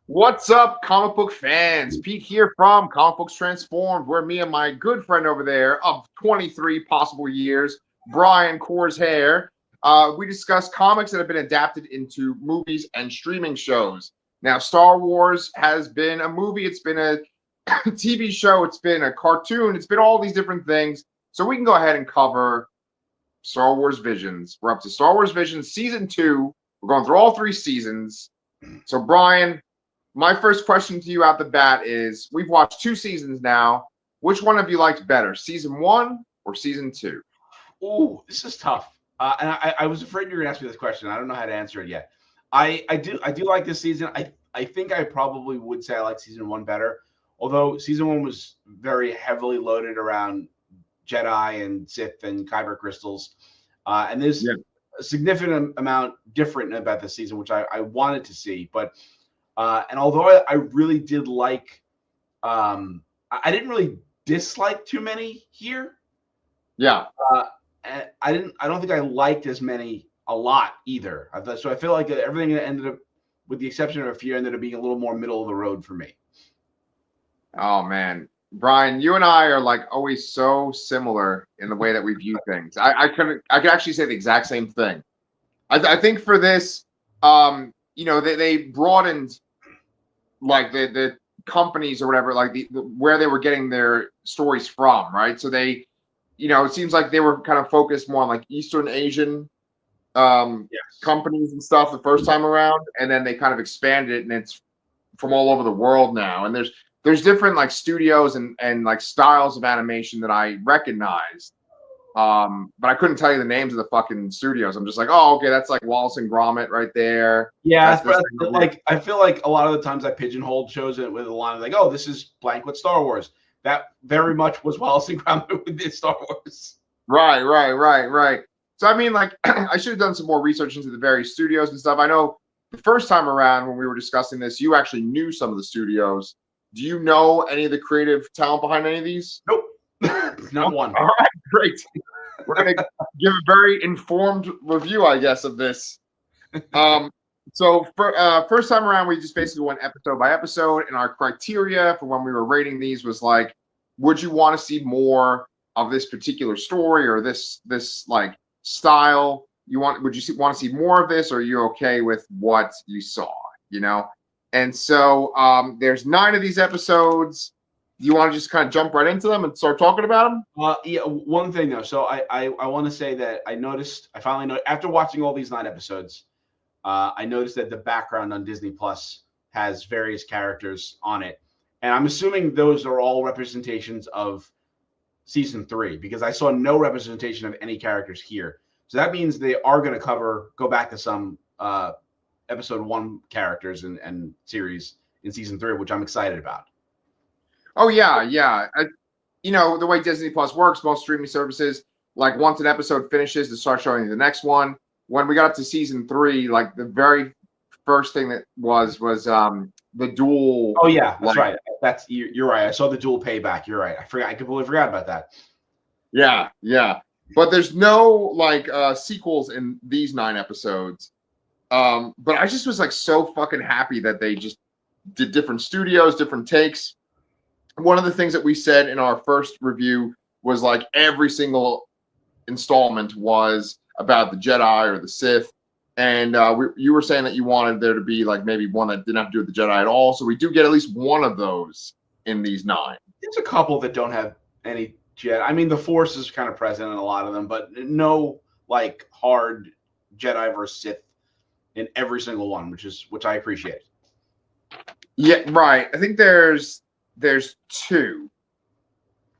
What's up, comic book fans? Pete here from Comic Books Transformed, where me and my good friend over there of 23 possible years, Brian Corshair, we discuss comics that have been adapted into movies and streaming shows. Now, Star Wars has been a movie, it's been a TV show, it's been a cartoon, it's been all these different things. So we can go ahead and cover Star Wars Visions. We're up to Star Wars Visions Season 2. We're going through all three seasons. So, Brian, my first question to you out the bat is, we've watched two seasons now. Which one have you liked better, season 1 or season 2? Oh, this is tough. And I was afraid you were going to ask me this question. I don't know how to answer it yet. I do like this season. I think I probably would say I like season 1 better. Although season 1 was very heavily loaded around Jedi and Sith and Kyber crystals. And there's a significant amount different about this season, which I wanted to see. But and although I really did like, I didn't really dislike too many here. Yeah. I don't think I liked as many a lot either. So I feel like everything ended up, with the exception of a few, ended up being a little more middle of the road for me. Oh man, Brian, you and I are like always so similar in the way that we view things. I could actually say the exact same thing. I think for this, they broadened like the companies or whatever, like the where they were getting their stories from, right? So they, it seems like they were kind of focused more on like Eastern Asian companies and stuff the first time around, and then they kind of expanded it, and it's from all over the world now. And there's different like studios and like styles of animation that I recognized. But I couldn't tell you the names of the fucking studios. I'm just like, oh, okay, that's like Wallace and Gromit right there. Yeah, like I feel like a lot of the times I pigeonholed shows it with a line like, oh, this is blank with Star Wars. That very much was Wallace and Gromit with the Star Wars. Right. So I mean, like, I should have done some more research into the various studios and stuff. I know the first time around when we were discussing this, you actually knew some of the studios. Do you know any of the creative talent behind any of these? Nope. Not one. All right, great. We're going to give a very informed review, I guess, of this. So for first time around, we just basically went episode by episode, and our criteria for when we were rating these was like, would you want to see more of this particular story or this like style? Would you want to see more of this, or are you okay with what you saw? And so there's 9 of these episodes. Do you want to just kind of jump right into them and start talking about them? Yeah, one thing though. So I want to say that I finally know after watching all these 9 episodes, I noticed that the background on Disney Plus has various characters on it, and I'm assuming those are all representations of season 3 because I saw no representation of any characters here. So that means they are going to go back to some episode 1 characters and series in season 3, which I'm excited about. Oh yeah. The way Disney Plus works, most streaming services, like once an episode finishes, they start showing you the next one. When we got up to season 3, like the very first thing that was the dual. Oh yeah, that's right. You're right. I saw the dual payback. You're right. I completely forgot about that. Yeah. But there's no like sequels in these 9 episodes. But I just was like so fucking happy that they just did different studios, different takes. One of the things that we said in our first review was like every single installment was about the Jedi or the Sith. And you were saying that you wanted there to be like maybe one that didn't have to do with the Jedi at all. So we do get at least one of those in these 9. There's a couple that don't have any Jedi. I mean, the Force is kind of present in a lot of them, but no like hard Jedi versus Sith in every single one, which I appreciate. Yeah, right. I think there's 2.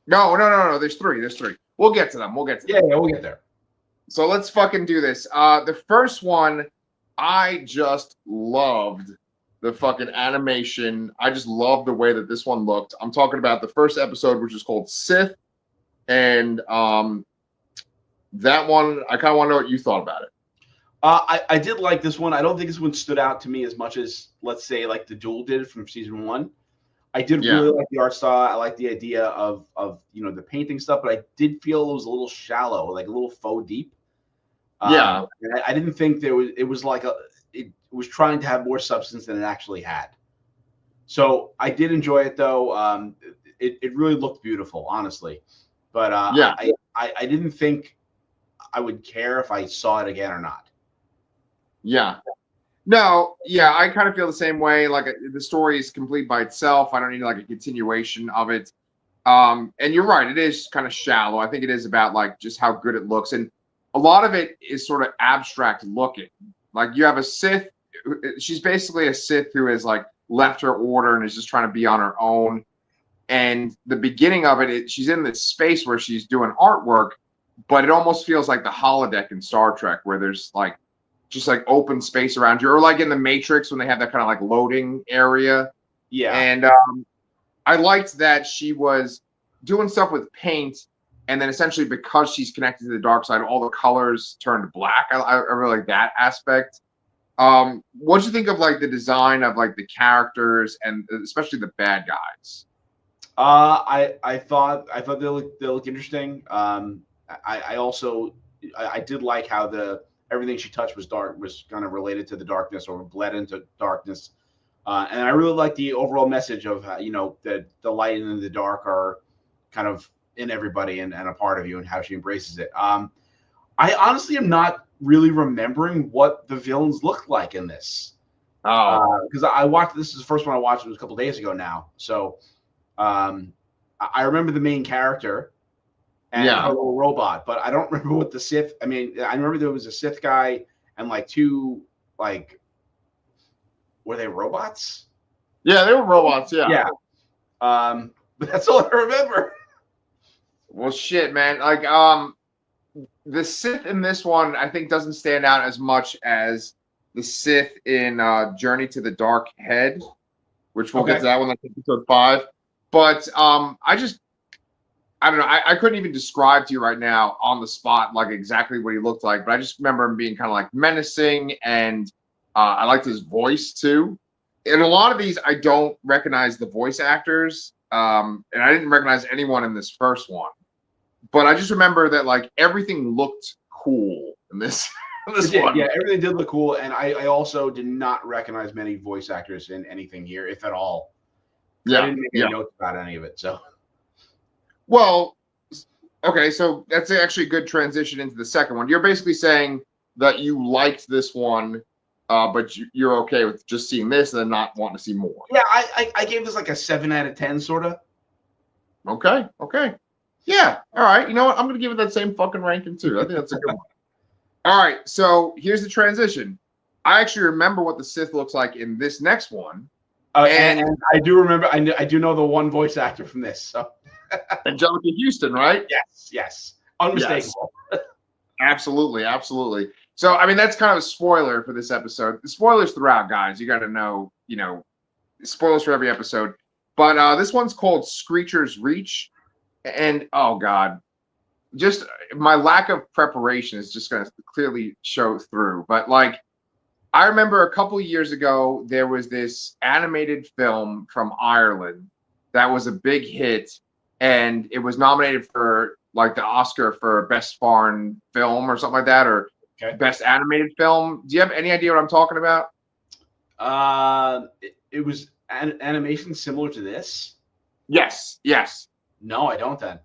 No. There's 3. We'll get to them. Yeah, we'll get there. So let's fucking do this. The first one, I just loved the fucking animation. I just loved the way that this one looked. I'm talking about the first episode, which is called Sith. And that one, I kind of want to know what you thought about it. I did like this one. I don't think this one stood out to me as much as, let's say, like the Duel did from season 1. I did really like the art style. I like the idea of the painting stuff, but I did feel it was a little shallow, like a little faux deep. And I didn't think it was like it was trying to have more substance than it actually had. So I did enjoy it though. It really looked beautiful, honestly. But Yeah. I didn't think I would care if I saw it again or not. Yeah. No, yeah, I kind of feel the same way. Like the story is complete by itself. I don't need like a continuation of it. And you're right, it is kind of shallow. I think it is about like just how good it looks, and a lot of it is sort of abstract looking. Like you have a Sith, she's basically a Sith who has like left her order and is just trying to be on her own. And the beginning of it, she's in this space where she's doing artwork, but it almost feels like the holodeck in Star Trek, where there's like just like open space around you, or like in the Matrix when they have that kind of like loading area. Yeah. And I liked that she was doing stuff with paint, and then essentially because she's connected to the dark side, all the colors turned black. I really like that aspect. What do you think of like the design of like the characters and especially the bad guys? I thought they looked interesting. I also I did like how the everything she touched was dark, was kind of related to the darkness or bled into darkness. And I really like the overall message of the light and the dark are kind of in everybody and a part of you, and how she embraces it. I honestly am not really remembering what the villains looked like in this, Oh, because I watched this is the first one I watched. It was a couple days ago now, so I remember the main character and yeah. her little robot, but I don't remember what the Sith. I mean, I remember there was a Sith guy and like two, like, were they robots? Yeah, they were robots. Yeah. Yeah. But that's all I remember. Well, shit, man. Like, the Sith in this one, I think, doesn't stand out as much as the Sith in Journey to the Dark Head, which we'll get Okay. to that one. That's episode 5. But I don't know. I couldn't even describe to you right now on the spot like exactly what he looked like, but I just remember him being kind of like menacing, and I liked his voice too. In a lot of these, I don't recognize the voice actors, and I didn't recognize anyone in this first one. But I just remember that like everything looked cool in this this It did. one. Yeah, everything did look cool. And I also did not recognize many voice actors in anything here, if at all, because I Yeah, didn't make yeah. any notes about any of it. So, Well, okay, so that's actually a good transition into the second one. You're basically saying that you liked this one, but you're okay with just seeing this and then not wanting to see more. yeah, I gave this like a 7 out of 10, sort of. Okay, okay. Yeah, all right. You know what? I'm going to give it that same fucking ranking too. I think that's a good one. All right, so here's the transition. I actually remember what the Sith looks like in this next one. And I do remember, I do know the one voice actor from this. So, Angelica Houston, right? yes, Yes. unmistakable. Absolutely, absolutely. So, I mean, that's kind of a spoiler for this episode. The spoilers throughout, guys. You got to know, spoilers for every episode. But this one's called Screecher's Reach. And, oh, God, just my lack of preparation is just going to clearly show through. But, like, I remember a couple years ago, there was this animated film from Ireland that was a big hit, and it was nominated for like the Oscar for best foreign film or something like that, or Okay. best animated film. Do you have any idea what I'm talking about? It was an animation similar to this. Yes, yes. No, I don't. Then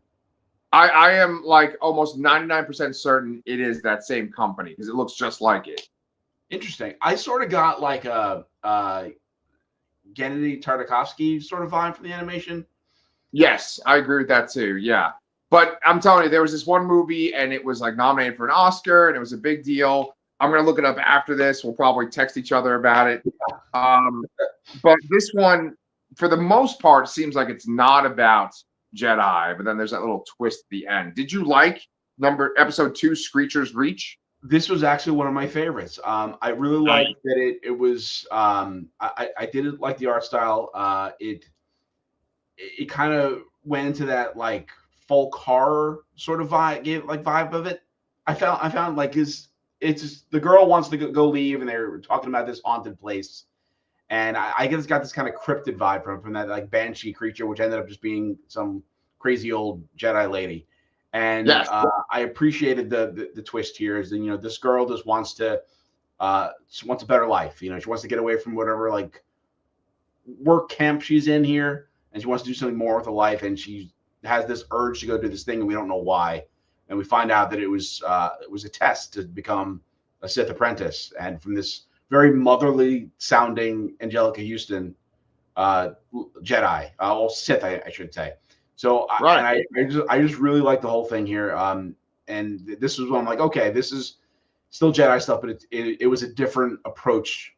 I am like almost 99% certain it is that same company because it looks just like it. interesting. I sort of got like a Gennady Tartakovsky sort of vibe from the animation. Yes, I agree with that too. Yeah. But I'm telling you, there was this one movie and it was like nominated for an Oscar and it was a big deal. I'm going to look it up after this. We'll probably text each other about it. But this one, for the most part, seems like it's not about Jedi, but then there's that little twist at the end. Did you like episode 2, Screecher's Reach? This was actually one of my favorites. I really liked that it was. I did like the art style. It kind of went into that like folk horror sort of vibe of it. I found like it's just, the girl wants to go leave, and they're talking about this haunted place, and I guess it's got this kind of cryptid vibe from that like banshee creature, which ended up just being some crazy old Jedi lady. And Yes. I appreciated the twist here is that this girl just wants to she wants a better life. She wants to get away from whatever like work camp she's in here, and she wants to do something more with her life, and she has this urge to go do this thing, and we don't know why. And we find out that it was a test to become a Sith apprentice, and from this very motherly sounding Angelica Houston Jedi, or Sith, I should say. So, Right. I just really like the whole thing here. And this was when I'm like, okay, this is still Jedi stuff, but it was a different approach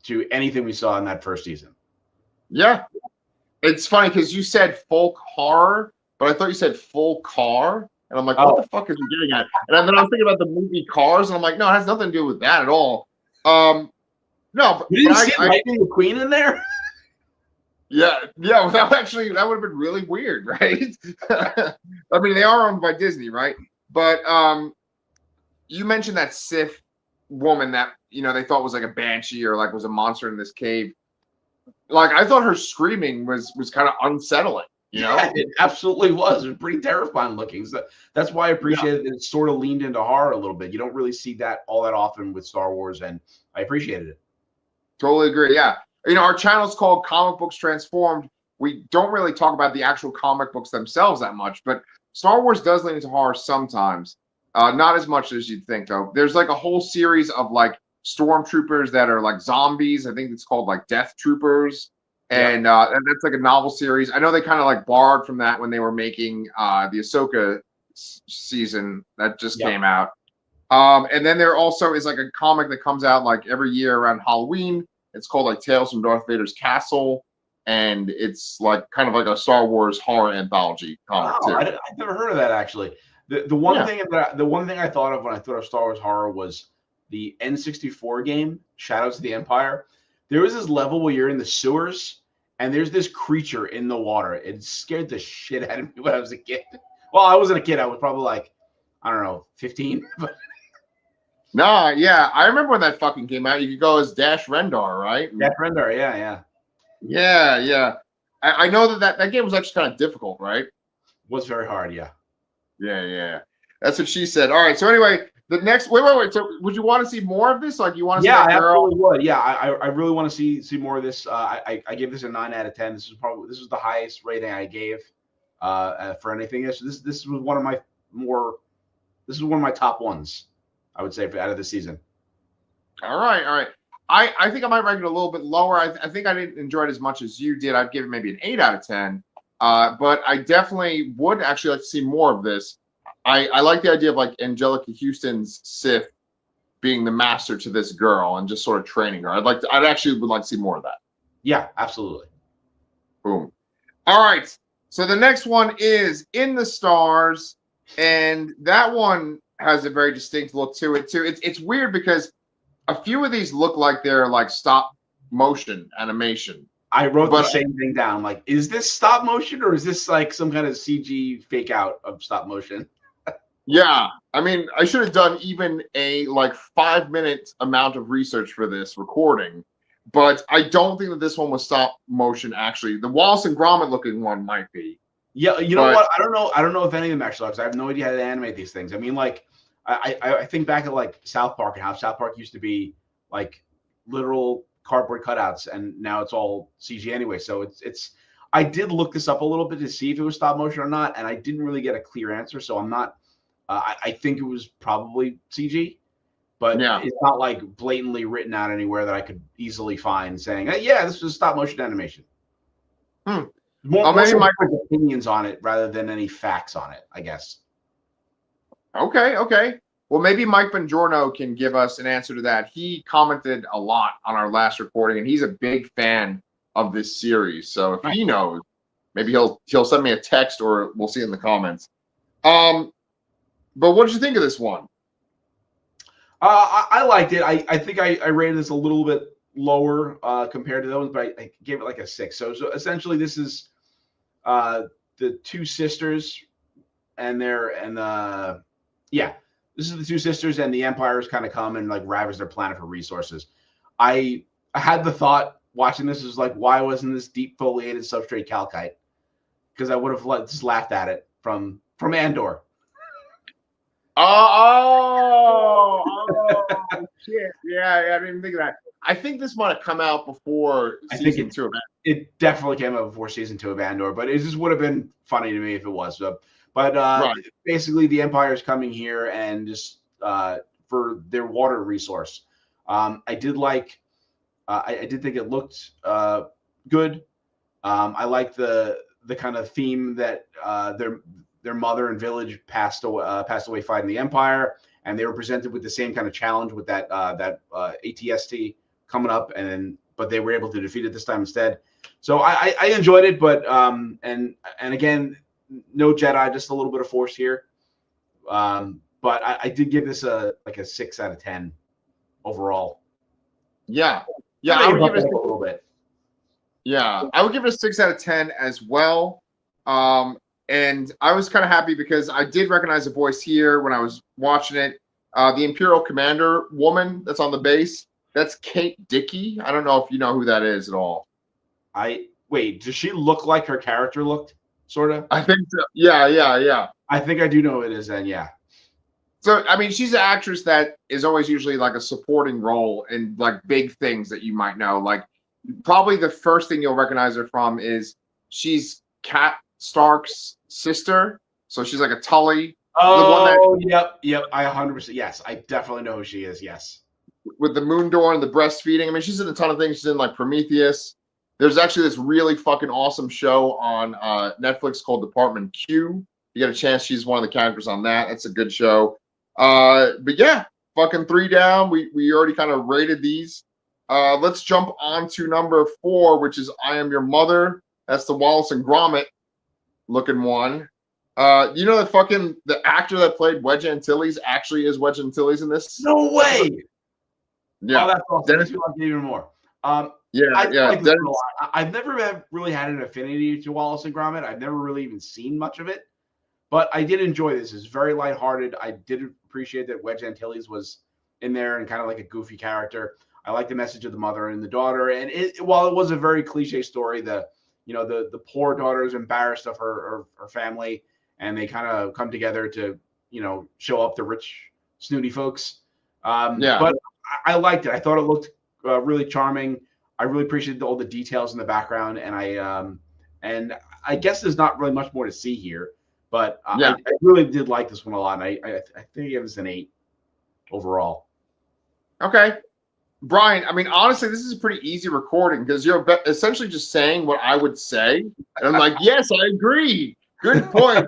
to anything we saw in that first season. Yeah. It's funny because you said folk horror, but I thought you said full car. And I'm like, what the fuck is he getting at? And then I was thinking about the movie Cars, and I'm like, no, it has nothing to do with that at all. No, you didn't see Lightning McQueen in there? Yeah. Well, that would have been really weird, right? I mean, they are owned by Disney, right? But you mentioned that Sith woman that they thought was like a banshee or like was a monster in this cave. Like I thought her screaming was kind of unsettling. Yeah, it absolutely was. It was pretty terrifying looking. So that's why I appreciated that it sort of leaned into horror a little bit. You don't really see that all that often with Star Wars, and I appreciated it. Totally agree. Yeah. Our channel's called Comic Books Transformed. We don't really talk about the actual comic books themselves that much, but Star Wars does lean into horror sometimes. Not as much as you'd think, though. There's like a whole series of like stormtroopers that are like zombies. I think it's called like Death Troopers. And that's like a novel series. I know they kind of like borrowed from that when they were making the Ahsoka season that just came out. And then there also is like a comic that comes out like every year around Halloween. It's called like Tales from Darth Vader's Castle, and it's like kind of like a Star Wars horror anthology comic too. I've never heard of that actually. The one thing I thought of when I thought of Star Wars horror was the N64 game Shadows of the Empire. There was this level where you're in the sewers and there's this creature in the water. It scared the shit out of me when I was a kid. Well, I wasn't a kid. I was probably like, I don't know, 15. No, yeah. I remember when that fucking came out. You could go as Dash Rendar, right? Dash Rendar, yeah. Yeah. I know that game was actually kind of difficult, right? Was very hard, yeah. Yeah. That's what she said. All right. So anyway, the next wait. So would you want to see more of this? Like you want to see that girl? I absolutely would. Yeah, I really want to see more of this. I gave this a 9 out of 10. This was the highest rating I gave for anything. This was one of my top ones, I would say, out of the season. All right. I think I might rank it a little bit lower. I think I didn't enjoy it as much as you did. I'd give it maybe an 8 out of 10. But I definitely would actually like to see more of this. I like the idea of like Angelica Houston's Sith being the master to this girl and just sort of training her. I'd actually would like to see more of that. Yeah, absolutely. Boom. All right. So the next one is In the Stars, and that one has a very distinct look to it too. It's weird because a few of these look like they're like stop motion animation. I wrote the same thing down. Like, is this stop motion or is this like some kind of CG fake out of stop motion? Yeah, I mean, I should have done even a like 5-minute amount of research for this recording, but I don't think that this one was stop motion. Actually, the Wallace and Gromit looking one might be. Yeah, you know what? I don't know if any of them actually are, because I have no idea how to animate these things. I mean, like, I think back at like South Park and how South Park used to be like literal cardboard cutouts, and now it's all CG anyway. So it's. I did look this up a little bit to see if it was stop motion or not, and I didn't really get a clear answer. So I'm not. I think it was probably CG, but it's not like blatantly written out anywhere that I could easily find saying, "Yeah, this was stop motion animation." More maybe my opinions on it rather than any facts on it, I guess. Okay. Well, maybe Mike Bongiorno can give us an answer to that. He commented a lot on our last recording, and he's a big fan of this series. So if he knows, maybe he'll send me a text, or we'll see in the comments. But what did you think of this one? I liked it. I think I rated this a little bit lower compared to those, but I gave it like a 6. So essentially, this is the two sisters, and this is the two sisters, and the Empire's kind of come and like ravage their planet for resources. I had the thought watching this is like, why wasn't this deep foliated substrate calcite? Because I would have just laughed at it from Andor. Shit. Yeah, yeah, I didn't even think of that. I think this might have come out before I think season two of that. it definitely came out before season 2 of Andor, but it just would have been funny to me if it was. But Right. basically, the Empire is coming here and just for their water resource. I did like. I did think it looked good. I like the kind of theme that their mother and village passed away fighting the Empire, and they were presented with the same kind of challenge with that ATST coming up, but they were able to defeat it this time instead. So I enjoyed it, but and again, no Jedi, just a little bit of Force here. But I did give this a 6 out of 10 overall. Yeah. Yeah, Maybe I would bump give it it up a little bit. Yeah, I would give it a 6 out of 10 as well. And I was kind of happy because I did recognize a voice here when I was watching it. The Imperial Commander woman that's on the base, that's Kate Dickey. I don't know if you know who that is at all. Wait, does she look like her character looked? Sort of. I think so. Yeah, yeah, yeah. I think I do know who it is then. Yeah. So I mean, she's an actress that is always usually like a supporting role in like big things that you might know. Like probably the first thing you'll recognize her from is she's Kat Stark's sister. So she's like a Tully, the one that Oh, yep. I 100%. Yes, I definitely know who she is. Yes. with the moon door and the breastfeeding. I mean, she's in a ton of things. She's in like Prometheus. There's actually this really fucking awesome show on Netflix called Department Q. You get a chance, she's one of the characters on that. That's a good show. But yeah, fucking 3 down. We already kind of rated these. Let's jump on to number 4, which is I Am Your Mother. That's the Wallace and Gromit looking one. You know that fucking the actor that played Wedge Antilles actually is Wedge Antilles in this No episode? way. Yeah. Oh, that's awesome. Dennis, Makes me like it even more. yeah, I do yeah. like this Dennis, one a lot. I've never really had an affinity to Wallace and Gromit. I've never really even seen much of it, but I did enjoy this. It's very lighthearted. I did appreciate that Wedge Antilles was in there and kind of like a goofy character. I like the message of the mother and the daughter. And while it was a very cliche story, the poor daughter is embarrassed of her family, and they kind of come together to show up the rich snooty folks. yeah. But I liked it. I thought it looked really charming. I really appreciated all the details in the background, and I guess there's not really much more to see here, but Yeah. I really did like this one a lot. And I think it was an 8 overall. Okay. Brian, I mean, honestly, this is a pretty easy recording because you're essentially just saying what I would say. And I'm like, yes, I agree. Good point.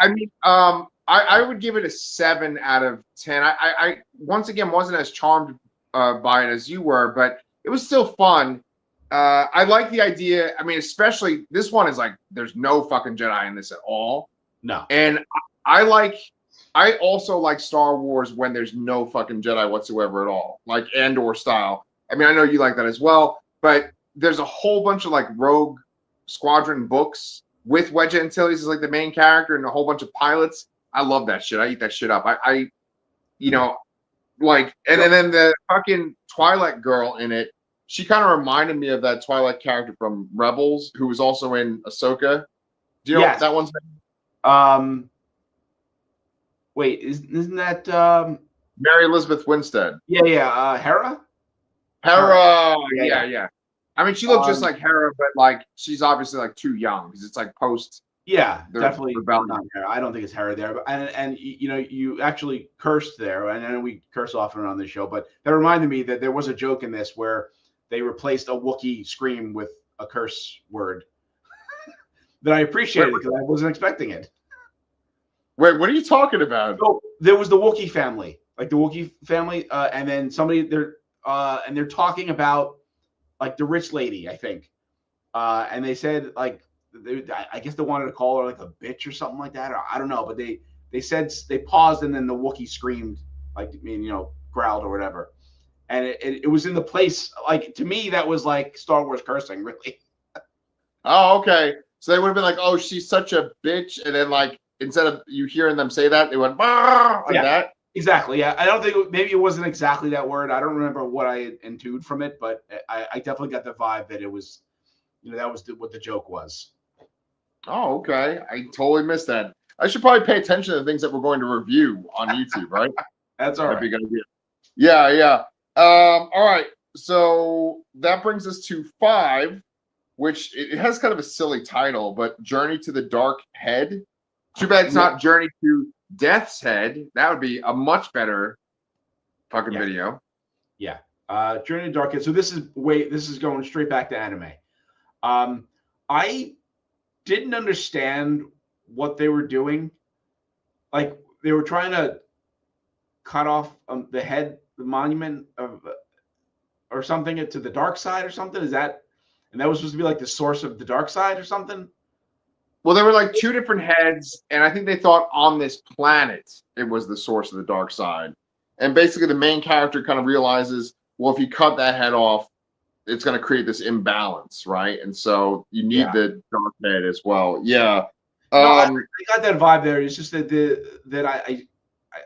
I mean, I would give it a 7 out of 10. I once again wasn't as charmed by it as you were, but it was still fun. I like the idea. I mean, especially this one is like, there's no fucking Jedi in this at all. No. And I also like Star Wars when there's no fucking Jedi whatsoever at all, like Andor style. I mean, I know you like that as well, but there's a whole bunch of like Rogue Squadron books with Wedge Antilles as like the main character and a whole bunch of pilots. I love that shit. I eat that shit up. I you know, like, and then the fucking Twilight girl in it, she kind of reminded me of that Twilight character from Rebels, who was also in Ahsoka. Do you know Yes. that one's name? Wait, isn't that Mary Elizabeth Winstead. yeah, Hera? Hera, Yeah. yeah. I mean, she looked just like Hera, but like she's obviously like too young because it's like post. Yeah, the definitely rebellion. not Hera. I don't think it's Hera there, but and you actually cursed there, and I know we curse often on this show, but that reminded me that there was a joke in this where they replaced a Wookiee scream with a curse word that I appreciated because I wasn't expecting it. Wait, what are you talking about? So there was the Wookiee family, and then somebody and they're talking about like the rich lady, I think, and they said like I guess they wanted to call her like a bitch or something like that, or I don't know, but they said they paused and then the Wookiee screamed like growled or whatever, and it was in the place like to me that was like Star Wars cursing really. Oh, okay. So they would have been like, "Oh, she's such a bitch," and then like instead of you hearing them say that, they went like that. Exactly. Yeah, I don't think maybe it wasn't exactly that word. I don't remember what I intued from it, but I definitely got the vibe that it was, that was what the joke was. Oh, okay. I totally missed that. I should probably pay attention to the things that we're going to review on YouTube, right? That's all That'd be right. a good idea. Yeah, yeah. All right. So that brings us to 5, which it has kind of a silly title, but Journey to the Dark Head. Too bad it's Yeah, not Journey to Death's Head. That would be a much better fucking yeah, video. yeah. Journey to Dark Age. So this is going straight back to anime. I didn't understand what they were doing. Like they were trying to cut off the head, the monument of or something to the dark side or something. Is that and that was supposed to be like the source of the dark side or something? Well, there were like 2 different heads, and I think they thought on this planet it was the source of the dark side. And basically, the main character kind of realizes, well, if you cut that head off, it's going to create this imbalance, right? And so you need Yeah. the dark head as well. Yeah. No, I Um, got that vibe there. It's just that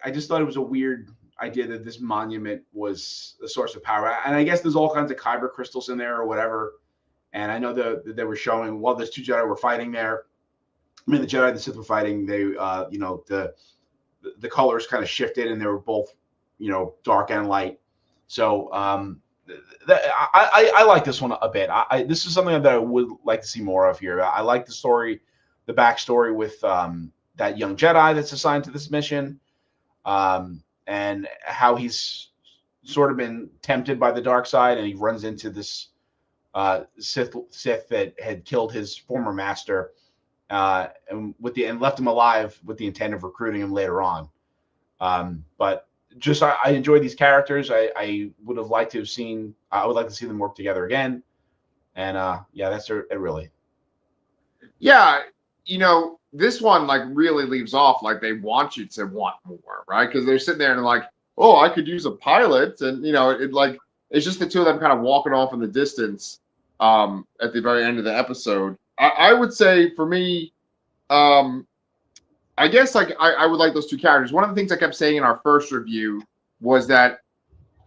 I just thought it was a weird idea that this monument was the source of power. And I guess there's all kinds of kyber crystals in there or whatever. And I know that they were showing while those 2 Jedi were fighting there. I mean, the Jedi and the Sith were fighting. They, the colors kind of shifted, and they were both, dark and light. So I like this one a bit. This is something that I would like to see more of here. I like the story, the backstory with that young Jedi that's assigned to this mission, and how he's sort of been tempted by the dark side, and he runs into this Sith that had killed his former master, and left him alive with the intent of recruiting him later on. But just I enjoy these characters. I would have liked to have seen. I would like to see them work together again. And yeah, that's it. Really. yeah, this one like really leaves off like they want you to want more, right? Because they're sitting there and like, oh, I could use a pilot, and it like it's just the 2 of them kind of walking off in the distance at the very end of the episode. I would say for me, I guess like I would like those 2 characters. One of the things I kept saying in our first review was that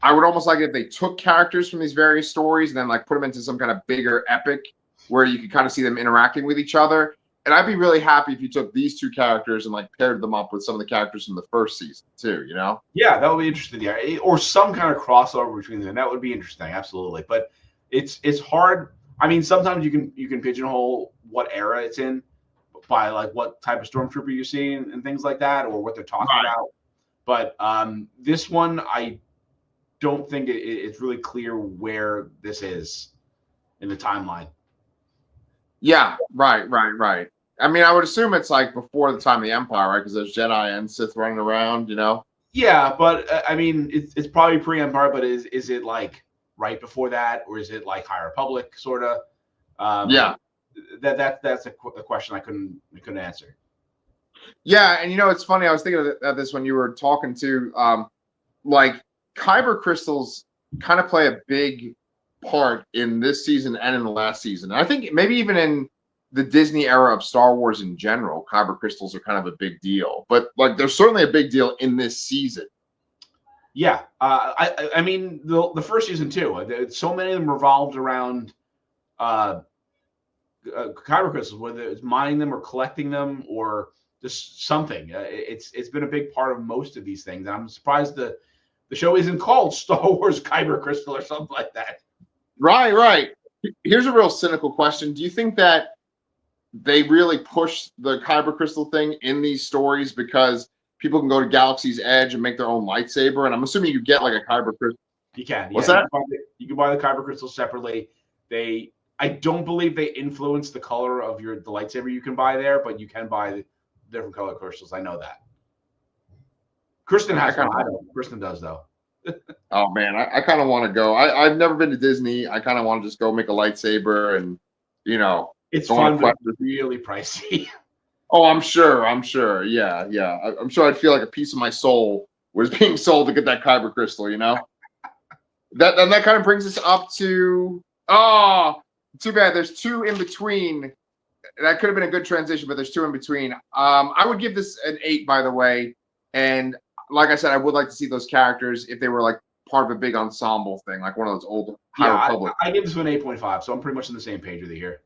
I would almost like if they took characters from these various stories and then like put them into some kind of bigger epic where you could kind of see them interacting with each other. And I'd be really happy if you took these 2 characters and like paired them up with some of the characters from the first season too, Yeah, that would be interesting. Yeah, or some kind of crossover between them. That would be interesting. Absolutely. But it's hard. I mean, sometimes you can pigeonhole what era it's in by like what type of stormtrooper you see and things like that, or what they're talking Right. about. But this one, I don't think it's really clear where this is in the timeline. Yeah, right. I mean, I would assume it's like before the time of the Empire, right? Because there's Jedi and Sith running around, Yeah, but I mean, it's probably pre-Empire, but is it like right before that, or is it like High Republic sort of? Yeah. That's a question I couldn't answer. Yeah, and it's funny. I was thinking of this when you were talking to, like kyber crystals kind of play a big part in this season and in the last season. And I think maybe even in the Disney era of Star Wars in general, kyber crystals are kind of a big deal. But like, they're certainly a big deal in this season. Yeah, I mean the first season too. So many of them revolved around kyber crystals, whether it's mining them or collecting them or just something. It's been a big part of most of these things. And I'm surprised the show isn't called Star Wars Kyber Crystal or something like that. Right. Here's a real cynical question. Do you think that they really push the kyber crystal thing in these stories because people can go to Galaxy's Edge and make their own lightsaber? And I'm assuming you get like a kyber crystal. You can. What's Yeah, that? you can buy the kyber crystals separately. I don't believe they influence the color of the lightsaber you can buy there, but you can buy the different color crystals. I know that. Kristen has one. I don't. Kristen does though. Oh man, I kind of want to go. I've never been to Disney. I kind of want to just go make a lightsaber and It's go on fun, a but quest. really pricey. Oh, I'm sure. Yeah. I'm sure I'd feel like a piece of my soul was being sold to get that kyber crystal. That kind of brings us up to too bad. There's 2 in between. That could have been a good transition, but there's 2 in between. I would give this an 8, by the way. And like I said, I would like to see those characters if they were like part of a big ensemble thing, like one of those old High Republic. I give this one 8.5, so I'm pretty much on the same page with you here.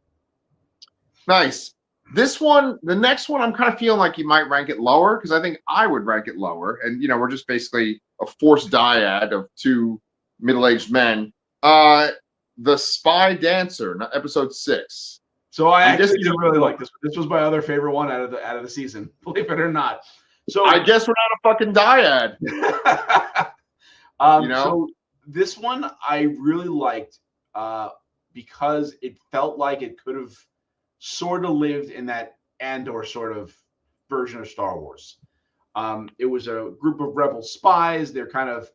Nice. This one, the next one, I'm kind of feeling like you might rank it lower because I think I would rank it lower. And we're just basically a forced dyad of two middle-aged men. The Spy Dancer, episode 6. So I I'm actually guessing didn't really like this. This was my other favorite one out of the season, believe it or not. So I guess we're not a fucking dyad. So this one I really liked because it felt like it could have sort of lived in that Andor sort of version of Star Wars. It was a group of rebel spies. They're kind of,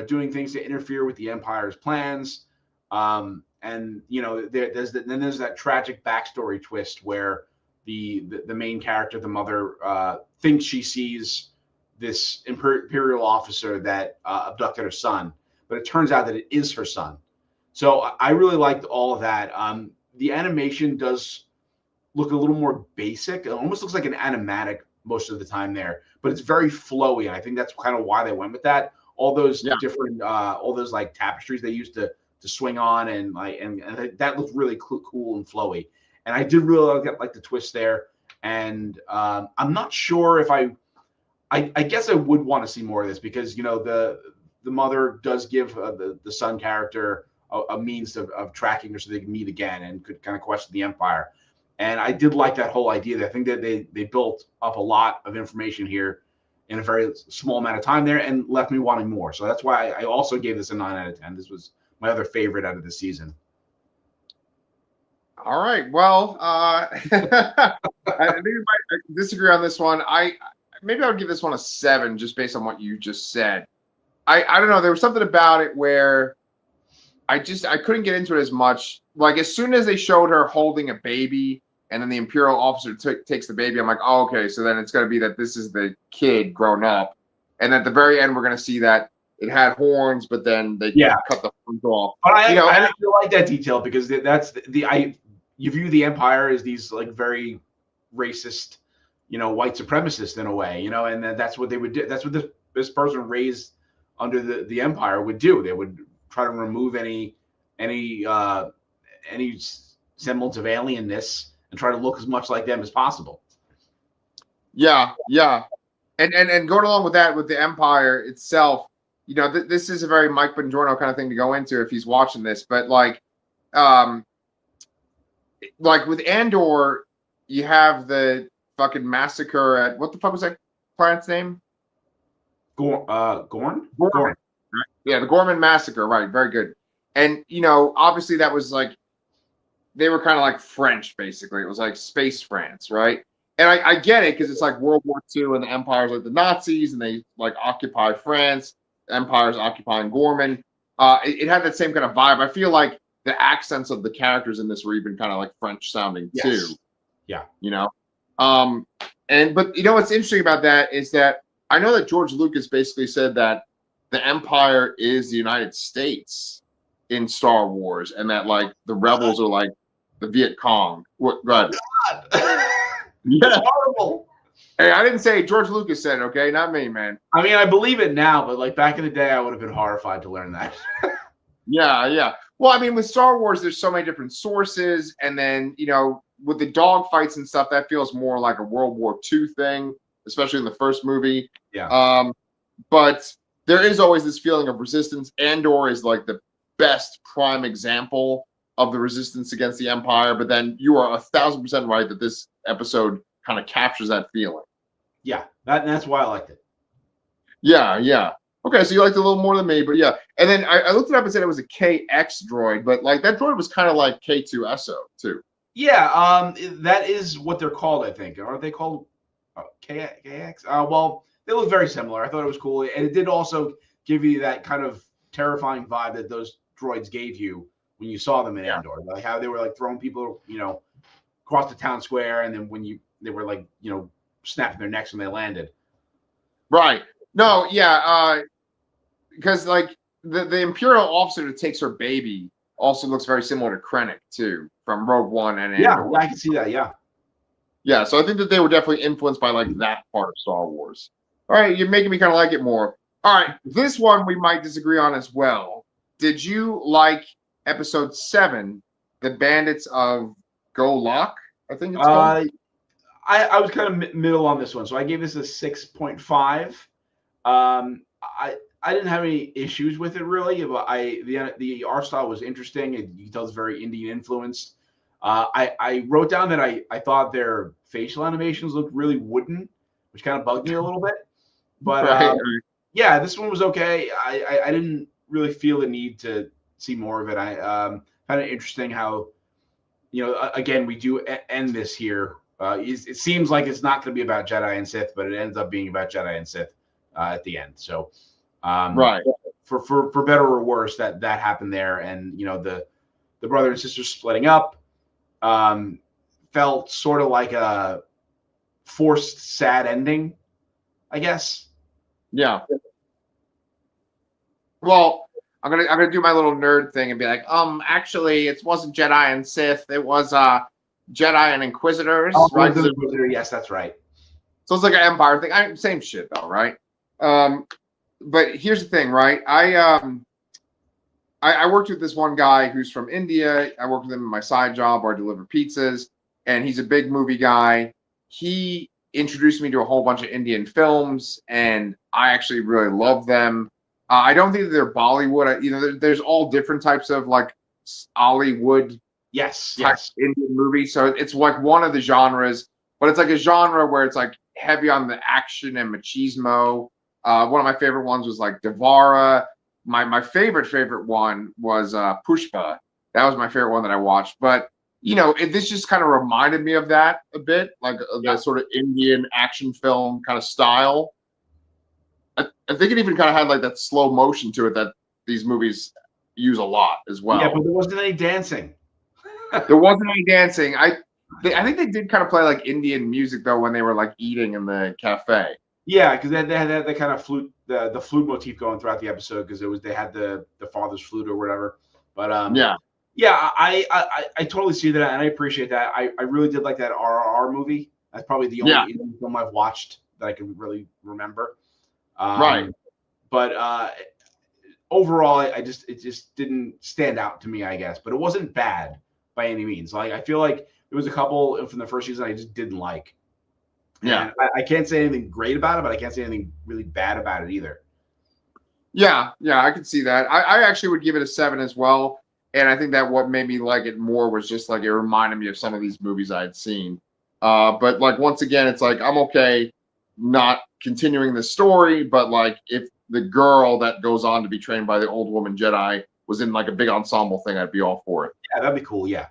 doing things to interfere with the Empire's plans. And there's that tragic backstory twist where the main character, the mother, thinks she sees this imperial officer that abducted her son, but it turns out that it is her son. So I really liked all of that. The animation does look a little more basic. It almost looks like an animatic most of the time there, but it's very flowy. And I think that's kind of why they went with that. All those different, all those like tapestries they used to swing on, and that looked really cool and flowy. And I did really like the twist there. And I'm not sure if I guess I would want to see more of this because the mother does give the son character a means of tracking her so they can meet again and could kind of question the Empire. And I did like that whole idea. I think that they built up a lot of information here in a very small amount of time there and left me wanting more. So that's why I also gave this a 9 out of 10. This was my other favorite out of the season. All right. Well, I think we might disagree on this one. Maybe I would give this one a 7 just based on what you just said. I don't know. There was something about it where I couldn't get into it as much. Like as soon as they showed her holding a baby and then the Imperial officer takes the baby, I'm like, oh, okay. So then it's going to be that this is the kid grown up. And at the very end, we're going to see that it had horns, but then they cut the horns off. But I didn't like that detail because that's you view the Empire as these like very racist, white supremacists in a way, and that's what they would do. That's what this person raised under the Empire would do. They would try to remove any semblance of alienness and try to look as much like them as possible. Yeah. And going along with that, with the Empire itself, this is a very Mike Bongiorno kind of thing to go into if he's watching this. But like with Andor, you have the fucking massacre at what the fuck was that planet's name? Gorn. Yeah, the Gorman massacre. Right, very good. And obviously that was like they were kind of like French, basically. It was like space France, right? And I get it because it's like World War II and the Empire's like the Nazis and they like occupy France. The Empire's occupying Gorman. It had that same kind of vibe. I feel like the accents of the characters in this were even kind of like French sounding too. Yeah. But what's interesting about that is that I know that George Lucas basically said that the Empire is the United States in Star Wars, and that like the rebels are like the Viet Cong. What? God. Yeah. Horrible. Hey, I didn't say George Lucas said it, okay? Not me, man. I mean, I believe it now, but like back in the day, I would have been horrified to learn that. Yeah. Well, I mean, with Star Wars, there's so many different sources, and then with the dog fights and stuff, that feels more like a World War II thing, especially in the first movie. Yeah. But there is always this feeling of resistance. Andor is like the best prime example of the resistance against the Empire. But then you are 1,000% right that this episode kind of captures that feeling. Yeah, that's why I liked it. Yeah. Okay, so you liked it a little more than me, but yeah. And then I looked it up and said it was a KX droid, but like that droid was kind of like K2SO too. Yeah, that is what they're called, I think. Aren't they called KX? Well, they look very similar. I thought it was cool, and it did also give you that kind of terrifying vibe that those droids gave you when you saw them in Andor, like how they were like throwing people, across the town square, and then when they were like, snapping their necks when they landed. Right. No. Yeah. Because like the Imperial officer that takes her baby also looks very similar to Krennic too, from Rogue One and Andor. Yeah, I can see that. Yeah. So I think that they were definitely influenced by like that part of Star Wars. All right, you're making me kind of like it more. All right, this one we might disagree on as well. Did you like episode 7, The Bandits of Golak? I think it's called. I was kind of middle on this one, so I gave this a 6.5. I didn't have any issues with it really, but the art style was interesting. You can tell it's very Indian influenced. I wrote down that I thought their facial animations looked really wooden, which kind of bugged me a little bit. But Right. yeah, this one was okay. I didn't really feel the need to see more of it. I found it interesting how, again, we do end this here. It seems like it's not going to be about Jedi and Sith, but it ends up being about Jedi and Sith at the end. So, Right. for better or worse, that happened there, and the brother and sister splitting up felt sort of like a forced sad ending, I guess. Yeah. Well, I'm gonna do my little nerd thing and be like, actually, it wasn't Jedi and Sith. It was Jedi and Inquisitors, right? Yes, that's right. So it's like an Empire thing. Same shit though, right? But here's the thing, right? I worked with this one guy who's from India. I worked with him in my side job where I deliver pizzas, and he's a big movie guy. He introduced me to a whole bunch of Indian films, and I actually really love them. I don't think that they're Bollywood. There's all different types of like Hollywood Yes. Indian movies. So it's like one of the genres, but it's like a genre where it's like heavy on the action and machismo. One of my favorite ones was like Devara. My favorite one was Pushpa. That was my favorite one that I watched. But this just kind of reminded me of that a bit, like the sort of Indian action film kind of style. I think it even kind of had like that slow motion to it that these movies use a lot as well. Yeah, but there wasn't any dancing. There wasn't any dancing. I think they did kind of play like Indian music though when they were like eating in the cafe. Yeah, because they had the kind of flute, the flute motif going throughout the episode because they had the father's flute or whatever. But yeah, I totally see that and I appreciate that. I really did like that RRR movie. That's probably the only Indian film I've watched that I can really remember. Right. But overall, it just didn't stand out to me, I guess. But it wasn't bad by any means. Like I feel like there was a couple from the first season I just didn't like. Yeah. And I can't say anything great about it, but I can't say anything really bad about it either. Yeah, I can see that. I actually would give it a 7 as well. And I think that what made me like it more was just like it reminded me of some of these movies I had seen. But like once again, it's like I'm okay not continuing the story, but like if the girl that goes on to be trained by the old woman Jedi was in like a big ensemble thing, I'd be all for it. Yeah, that'd be cool. Yeah.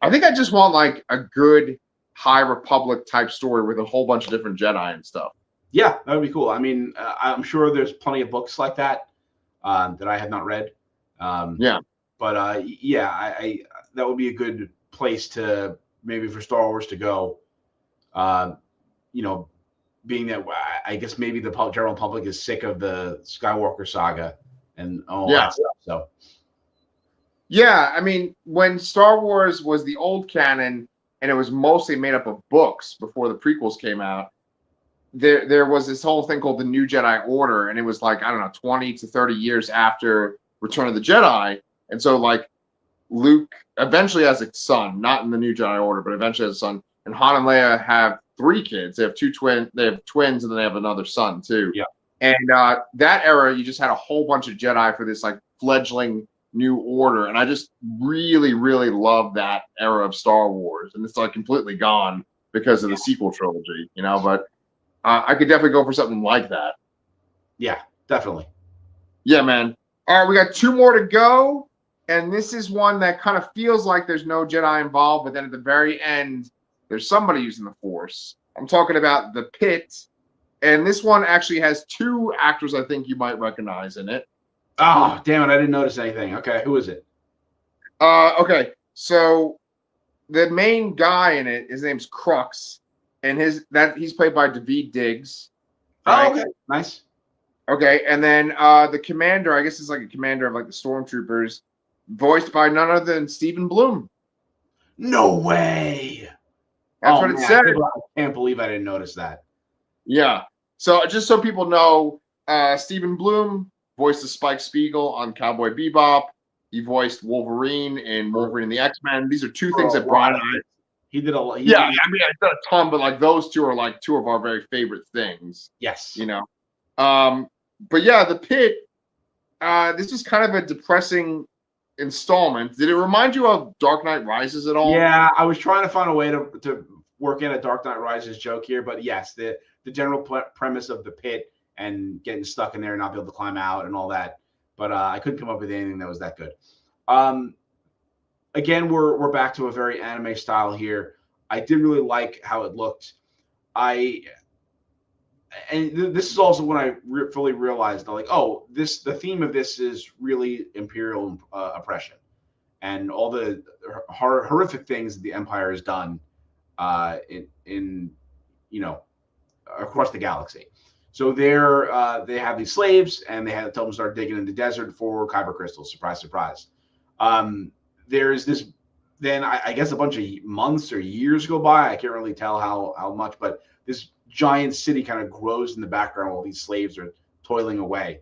I think I just want like a good High Republic type story with a whole bunch of different Jedi and stuff. Yeah, that would be cool. I mean, I'm sure there's plenty of books like that that I have not read. But yeah, I that would be a good place to maybe for Star Wars to go. Being that I guess maybe the general public is sick of the Skywalker saga and all that stuff. So. Yeah, I mean, when Star Wars was the old canon and it was mostly made up of books before the prequels came out, there was this whole thing called the New Jedi Order, and it was like, I don't know, 20 to 30 years after Return of the Jedi. And so like Luke eventually has a son, not in the New Jedi Order, but eventually has a son. And Han and Leia have 3 kids. They have they have twins, and then they have another son too. Yeah. And that era, you just had a whole bunch of Jedi for this like fledgling new order, and I just really, really love that era of Star Wars, and it's like completely gone because of the sequel trilogy, But I could definitely go for something like that. Yeah, definitely. Yeah, man. All right, we got 2 more to go, and this is one that kind of feels like there's no Jedi involved, but then at the very end, there's somebody using the Force. I'm talking about The Pit, and this one actually has 2 actors I think you might recognize in it. Oh, damn it. I didn't notice anything. Okay. Who is it? Okay. So the main guy in it, his name's Crux, and he's played by Daveed Diggs. Right? Oh, okay. Nice. Okay. And then the commander, I guess is like a commander of like the stormtroopers, voiced by none other than Stephen Bloom. No way. That's what it said. I can't believe I didn't notice that. Yeah. So just so people know, Stephen Bloom voiced the Spike Spiegel on Cowboy Bebop. He voiced Wolverine in Wolverine and the X-Men. These are 2 things that Brian and I... He did a lot. Yeah, I mean, I've done a ton, but like those two are like two of our very favorite things. Yes. You know. But yeah, the Pit. This is kind of a depressing installment. Did it remind you of Dark Knight Rises at all? Yeah, I was trying to find a way to work in a Dark Knight Rises joke here, but yes, the general premise of the pit and getting stuck in there and not be able to climb out and all that. But I couldn't come up with anything that was that good. Again, we're back to a very anime style here. I did really like how it looked. This is also when I fully realized, like, oh, the theme of this is really imperial oppression and all the horrific things that the Empire has done in across the galaxy. So they have these slaves, and they had to tell them to start digging in the desert for kyber crystals. Surprise, surprise. There's this. Then I guess a bunch of months or years go by. I can't really tell how much, but this giant city kind of grows in the background while these slaves are toiling away.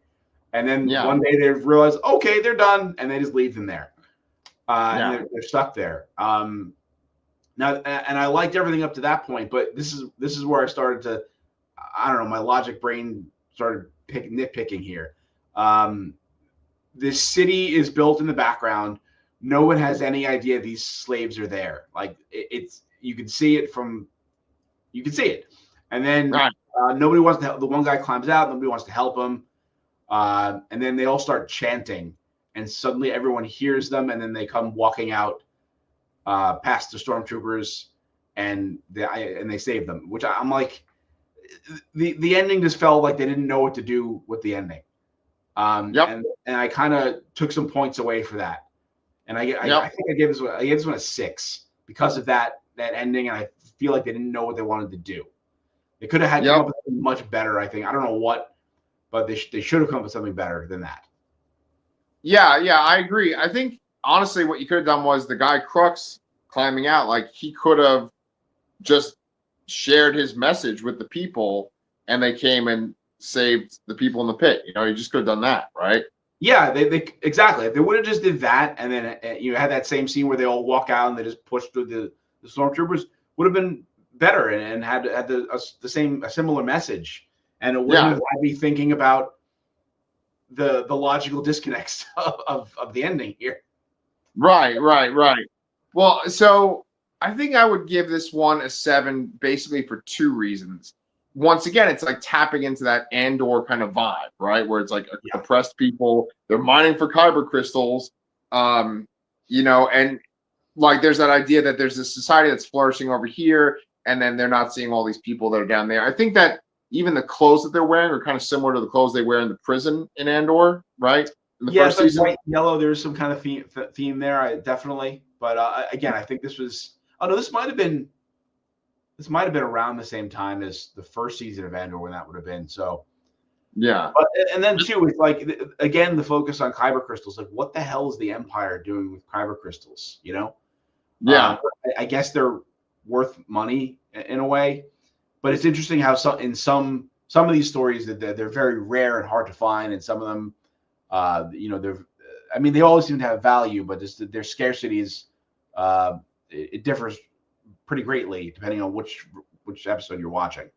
And then one day they realize, okay, they're done, and they just leave them there. And they're stuck there. Now, and I liked everything up to that point, but this is where I started to, I don't know, my logic brain started nitpicking here. This city is built in the background. No one has any idea these slaves are there. Like it's you can see it, and then nobody wants to help. The one guy climbs out. Nobody wants to help him, and then they all start chanting, and suddenly everyone hears them, and then they come walking out past the stormtroopers, and they save them. Which I'm like, the ending just felt like they didn't know what to do with the ending. And I kind of took some points away for that. And I think I gave this one a 6 because of that ending, and I feel like they didn't know what they wanted to do. They could have had come up with something much better. I think I don't know what, but they should have come up with something better than that. Yeah, I agree. I think honestly, what you could have done was the guy Crux climbing out. Like he could have just shared his message with the people, and they came and saved the people in the pit. You know, you just could have done that, right? Yeah, they exactly. If they would have just did that, and then you had that same scene where they all walk out and they just push through the stormtroopers, would have been better and had a similar message, and it wouldn't have had me thinking about the logical disconnects of the ending here. Right. Well, so I think I would give this one a 7, basically for 2 reasons. Once again, it's like tapping into that Andor kind of vibe, right? Where it's like oppressed people, they're mining for kyber crystals, and like there's that idea that there's this society that's flourishing over here, and then they're not seeing all these people that are down there. I think that even the clothes that they're wearing are kind of similar to the clothes they wear in the prison in Andor, right? In the first season. White, yellow, there's some kind of theme there, definitely. But again, I think this was. Oh no, this might have been around the same time as the first season of Andor when that would have been. So yeah. But, and then too, it's like again the focus on kyber crystals. Like, what the hell is the Empire doing with kyber crystals? You know? Yeah. I guess they're worth money in a way, but it's interesting how some of these stories that they're very rare and hard to find, and some of them, they always seem to have value, but just their scarcity is it differs pretty greatly depending on which episode you're watching.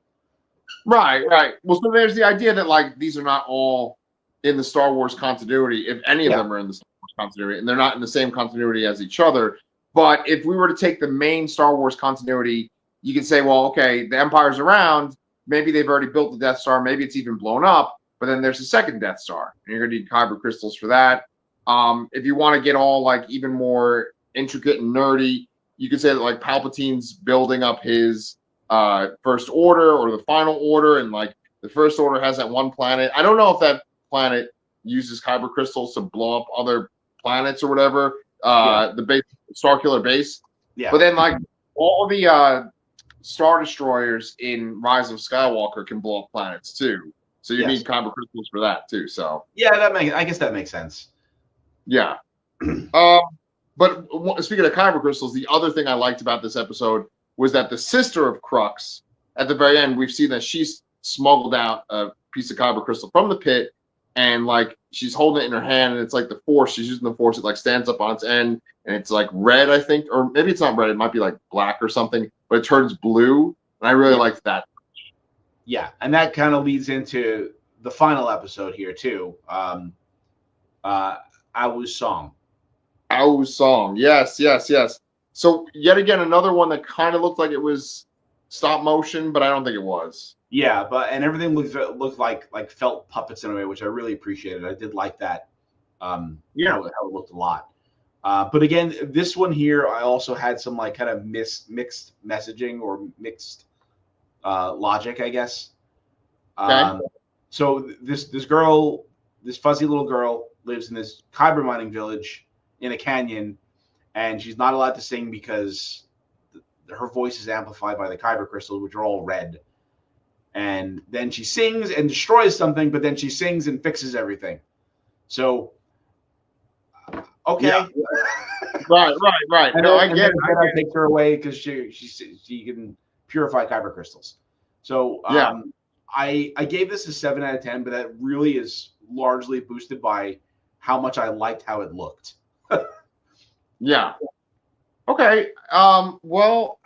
Right. Well, so there's the idea that like these are not all in the Star Wars continuity, if any of them are in the Star Wars continuity, and they're not in the same continuity as each other. But if we were to take the main Star Wars continuity, you could say, well, okay, the Empire's around. Maybe they've already built the Death Star. Maybe it's even blown up. But then there's a second Death Star, and you're going to need kyber crystals for that. If you want to get all like even more intricate and nerdy, you could say that like Palpatine's building up his First Order or the Final Order, and like the First Order has that one planet. I don't know if that planet uses kyber crystals to blow up other planets or whatever. The base, Starkiller base. Yeah. But then like all the Star Destroyers in Rise of Skywalker can blow up planets too. So you need kyber crystals for that too. So I guess that makes sense. Yeah. But speaking of kyber crystals, the other thing I liked about this episode was that the sister of Crux, at the very end, we've seen that she's smuggled out a piece of kyber crystal from the pit, and like she's holding it in her hand, and it's like the Force. She's using the Force. It like stands up on its end, and it's like red, I think, or maybe it's not red. It might be like black or something, but it turns blue, and I really liked that. Yeah, and that kind of leads into the final episode here too. Awu's song. Ow song, yes, yes, yes. So yet again, another one that kind of looked like it was stop motion, but I don't think it was. Yeah, and everything looked like felt puppets in a way, which I really appreciated. I did like that. Yeah. How it looked a lot. But again, this one here, I also had some like kind of mixed messaging or mixed logic, I guess. Okay. So this girl, this fuzzy little girl, lives in this kyber mining village in a canyon, and she's not allowed to sing because her voice is amplified by the kyber crystals, which are all red. And then she sings and destroys something, but then she sings and fixes everything. So, okay. Yeah. Right. And No, then, I get it. I take her away because she can purify kyber crystals. So Yeah. I gave this a 7 out of 10, but that really is largely boosted by how much I liked how it looked. Yeah. Okay. Well,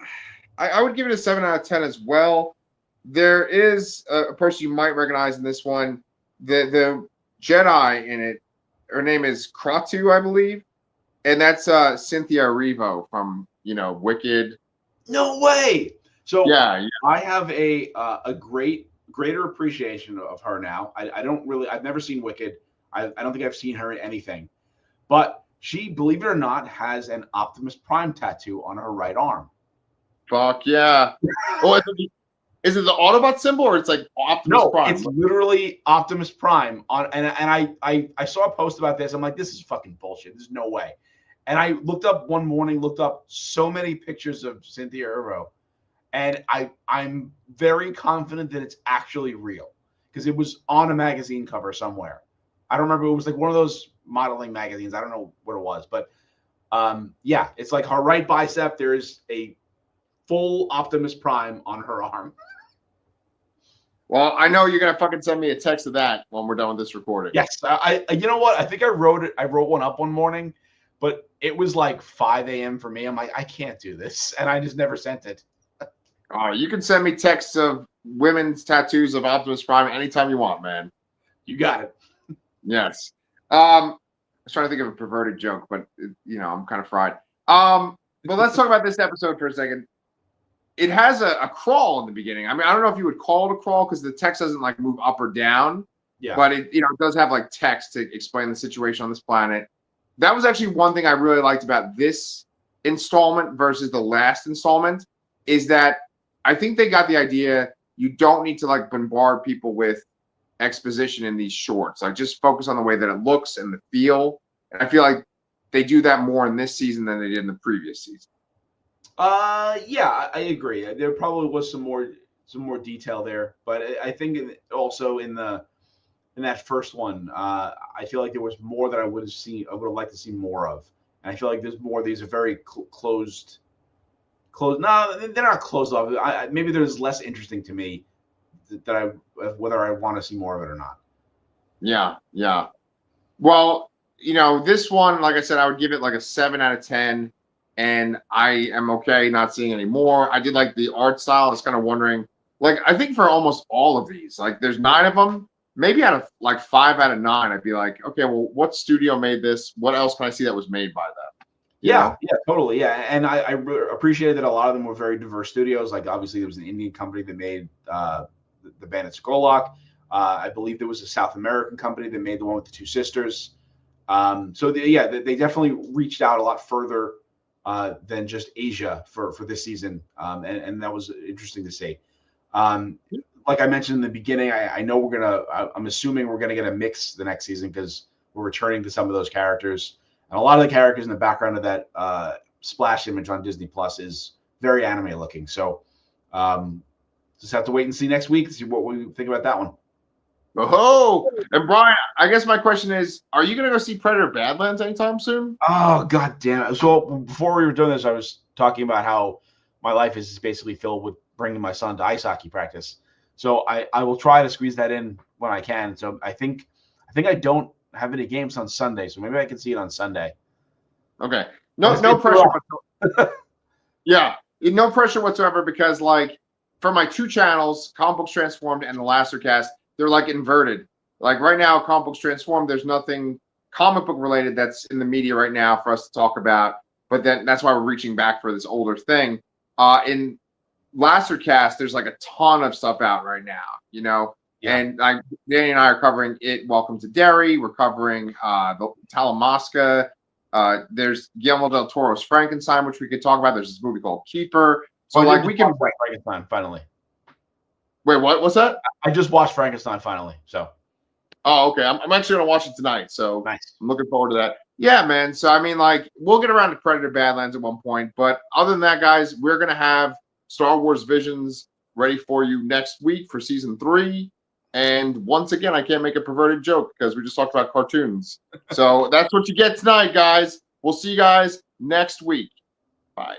I would give it a 7 out of 10 as well. There is a person you might recognize in this one. The Jedi in it, her name is Kratu, I believe. And that's Cynthia Erivo from, Wicked. No way. So Yeah. I have a greater appreciation of her now. I don't really. I've never seen Wicked. I don't think I've seen her in anything. But she, believe it or not, has an Optimus Prime tattoo on her right arm. Fuck yeah. Well, is it the Autobot symbol or it's like Optimus Prime? It's literally Optimus Prime on. And I saw a post about this. I'm like, this is fucking bullshit. There's no way. And I looked up one morning, looked up so many pictures of Cynthia Erivo, and I'm very confident that it's actually real because it was on a magazine cover somewhere. I don't remember. It was like one of those modeling magazines. I don't know what it was, but yeah, it's like her right bicep. There's a full Optimus Prime on her arm. Well, I know you're gonna fucking send me a text of that when we're done with this recording. Yes, I you know what? I think I wrote it. I wrote one up one morning, but it was like 5 a.m. for me. I'm like, I can't do this, and I just never sent it. You can send me texts of women's tattoos of Optimus Prime anytime you want, man. You got it. Yes. I was trying to think of a perverted joke, but I'm kind of fried. But let's talk about this episode for a second. It has a crawl in the beginning. I mean, I don't know if you would call it a crawl because the text doesn't like move up or down. Yeah. But it does have like text to explain the situation on this planet. That was actually one thing I really liked about this installment versus the last installment is that I think they got the idea you don't need to like bombard people with exposition in these shorts. Like just focus on the way that it looks and the feel. And I feel like they do that more in this season than they did in the previous season. Yeah, I agree. There probably was some more detail there, but I think also in that first one, I feel like there was more that I would have liked to see more of. And I feel like there's more. These are very closed. No, they're not closed off. Maybe there's less interesting to me that whether I want to see more of it or not. Yeah. Well, this one, like I said, I would give it like a 7 out of 10, and I am okay not seeing any more. I did like the art style. I was kind of wondering, like, I think for almost all of these, like, there's 9 of them. Maybe out of like 5 out of 9, I'd be like, okay, well, what studio made this? What else can I see that was made by them? Yeah, totally. Yeah, and I appreciated that a lot of them were very diverse studios. Like obviously there was an Indian company that made the Bandit Skolok. I believe there was a South American company that made the one with the two sisters. So they definitely reached out a lot further than just Asia for this season, and that was interesting to see. Like I mentioned in the beginning, I know I'm assuming we're gonna get a mix the next season because we're returning to some of those characters. And a lot of the characters in the background of that splash image on Disney Plus is very anime looking. So just have to wait and see next week to see what we think about that one. Oh, and Brian, I guess my question is, are you going to go see Predator Badlands anytime soon? Oh, God damn it. So before we were doing this, I was talking about how my life is basically filled with bringing my son to ice hockey practice. So I will try to squeeze that in when I can. So I think I think I don't have any games on Sunday, so maybe I can see it on Sunday. Okay. No pressure. Yeah, no pressure whatsoever because, like, for my two channels, Comic Books Transformed and the Lastercast, they're like inverted. Like right now, Comic Books Transformed, there's nothing comic book related that's in the media right now for us to talk about. But then that's why we're reaching back for this older thing. In Lastercast, there's like a ton of stuff out right now, you know. Yeah. And Danny and I are covering it. Welcome to Derry. We're covering the Talamasca. There's Guillermo del Toro's Frankenstein, which we could talk about. There's this movie called Keeper. So like we can Frankenstein finally. Wait, what? What's that? I just watched Frankenstein finally. So. Oh, okay. I'm actually gonna watch it tonight. So nice. I'm looking forward to that. Yeah, man. So I mean, like, we'll get around to Predator Badlands at one point, but other than that, guys, we're gonna have Star Wars Visions ready for you next week for season 3. And once again, I can't make a perverted joke because we just talked about cartoons. So that's what you get tonight, guys. We'll see you guys next week. Bye.